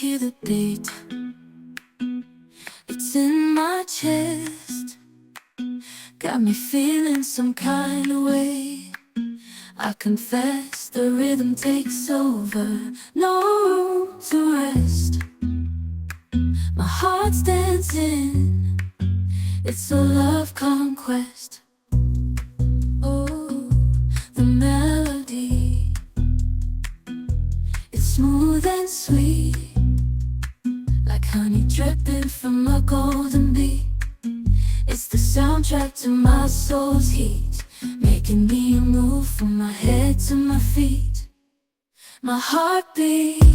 hear the beat, it's in my chest, got me feeling some kind of way. I confess the rhythm takes over, no room to rest. My heart's dancing, it's a love conquest. Oh, the melody, it's smooth and sweet, like honey dripping from a golden bee. It's the soundtrack to my soul's heat, making me move from my head to my feet. My heartbeat